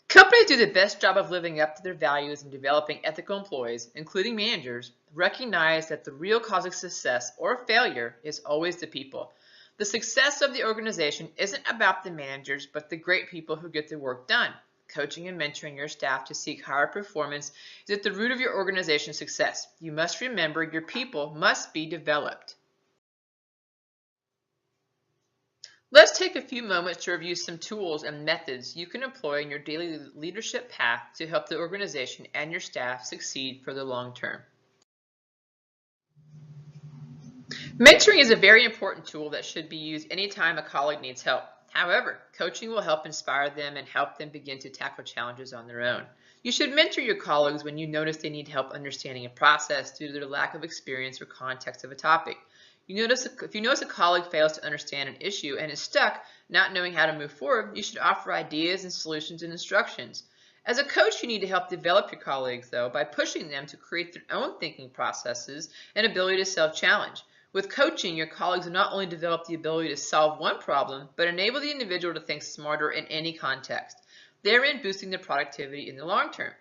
Companies do the best job of living up to their values and developing ethical employees, including managers, recognize that the real cause of success or failure is always the people. The success of the organization isn't about the managers, but the great people who get the work done. Coaching and mentoring your staff to seek higher performance is at the root of your organization's success. You must remember your people must be developed. Let's take a few moments to review some tools and methods you can employ in your daily leadership path to help the organization and your staff succeed for the long term. Mentoring is a very important tool that should be used anytime a colleague needs help. However, coaching will help inspire them and help them begin to tackle challenges on their own. You should mentor your colleagues when you notice they need help understanding a process due to their lack of experience or context of a topic. If you notice a colleague fails to understand an issue and is stuck, not knowing how to move forward, you should offer ideas and solutions and instructions. As a coach, you need to help develop your colleagues, though, by pushing them to create their own thinking processes and ability to self-challenge. With coaching, your colleagues will not only develop the ability to solve one problem, but enable the individual to think smarter in any context, therein boosting their productivity in the long term.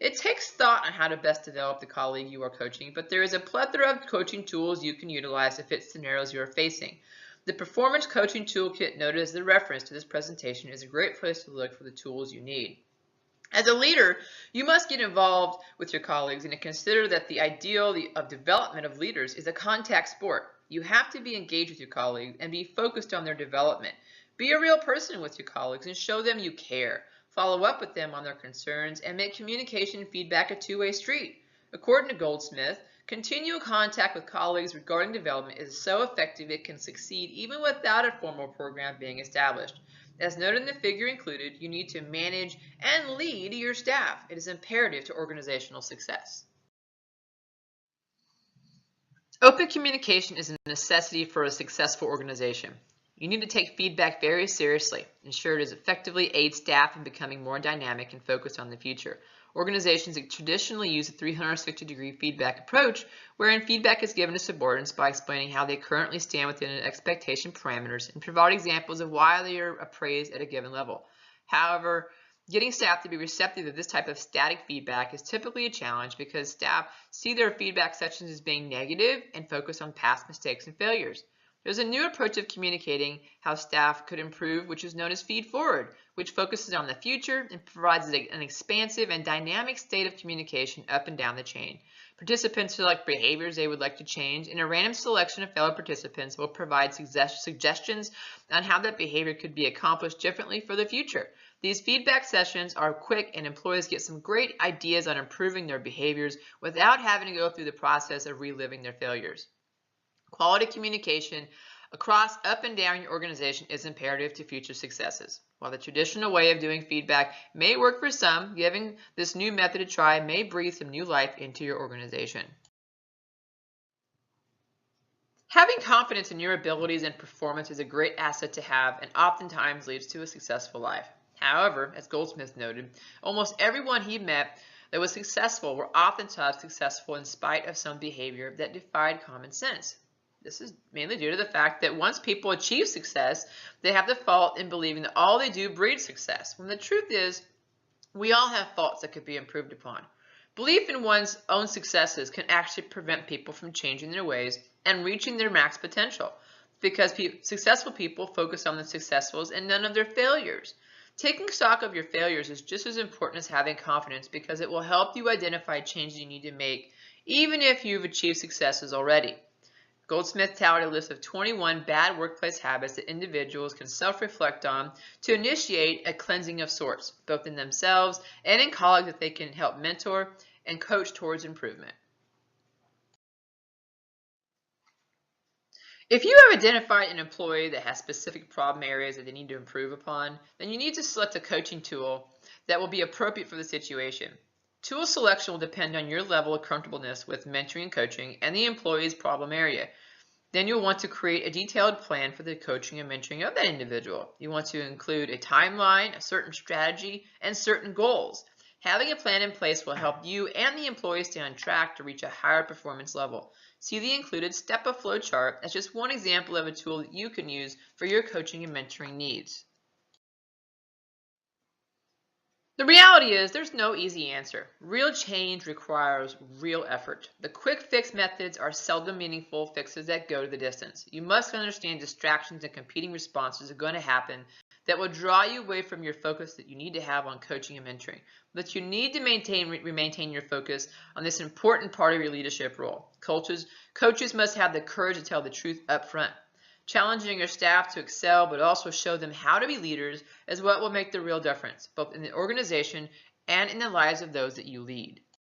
It takes thought on how to best develop the colleague you are coaching, but there is a plethora of coaching tools you can utilize to fit scenarios you are facing. The Performance Coaching Toolkit noted as the reference to this presentation is a great place to look for the tools you need. As a leader, you must get involved with your colleagues and consider that the ideal of development of leaders is a contact sport. You have to be engaged with your colleagues and be focused on their development. Be a real person with your colleagues and show them you care. Follow up with them on their concerns and make communication and feedback a two-way street. According to Goldsmith, continual contact with colleagues regarding development is so effective it can succeed even without a formal program being established. As noted in the figure included, you need to manage and lead your staff. It is imperative to organizational success. Open communication is a necessity for a successful organization. You need to take feedback very seriously. Ensure it effectively aids staff in becoming more dynamic and focused on the future. Organizations traditionally use a 360-degree feedback approach, wherein feedback is given to subordinates by explaining how they currently stand within expectation parameters and provide examples of why they are appraised at a given level. However, getting staff to be receptive to this type of static feedback is typically a challenge because staff see their feedback sessions as being negative and focus on past mistakes and failures. There's a new approach of communicating how staff could improve, which is known as feed forward, which focuses on the future and provides an expansive and dynamic state of communication up and down the chain. Participants select behaviors they would like to change, and a random selection of fellow participants will provide suggestions on how that behavior could be accomplished differently for the future. These feedback sessions are quick, and employees get some great ideas on improving their behaviors without having to go through the process of reliving their failures. Quality communication across up and down your organization is imperative to future successes. While the traditional way of doing feedback may work for some, giving this new method a try may breathe some new life into your organization. Having confidence in your abilities and performance is a great asset to have and oftentimes leads to a successful life. However, as Goldsmith noted, almost everyone he met that was successful were oftentimes successful in spite of some behavior that defied common sense. This is mainly due to the fact that once people achieve success, they have the fault in believing that all they do breeds success, when the truth is, we all have faults that could be improved upon. Belief in one's own successes can actually prevent people from changing their ways and reaching their max potential, because successful people focus on the successes and none of their failures. Taking stock of your failures is just as important as having confidence because it will help you identify changes you need to make, even if you've achieved successes already. Goldsmith touted a list of 21 bad workplace habits that individuals can self-reflect on to initiate a cleansing of sorts, both in themselves and in colleagues that they can help mentor and coach towards improvement. If you have identified an employee that has specific problem areas that they need to improve upon, then you need to select a coaching tool that will be appropriate for the situation. Tool selection will depend on your level of comfortableness with mentoring and coaching and the employee's problem area. Then you'll want to create a detailed plan for the coaching and mentoring of that individual. You want to include a timeline, a certain strategy, and certain goals. Having a plan in place will help you and the employee stay on track to reach a higher performance level. See the included step-of-flow chart as just one example of a tool that you can use for your coaching and mentoring needs. The reality is there's no easy answer. Real change requires real effort. The quick fix methods are seldom meaningful fixes that go to the distance. You must understand distractions and competing responses are going to happen that will draw you away from your focus that you need to have on coaching and mentoring. But you need to maintain your focus on this important part of your leadership role. Coaches must have the courage to tell the truth up front. Challenging your staff to excel, but also show them how to be leaders is what will make the real difference, both in the organization and in the lives of those that you lead.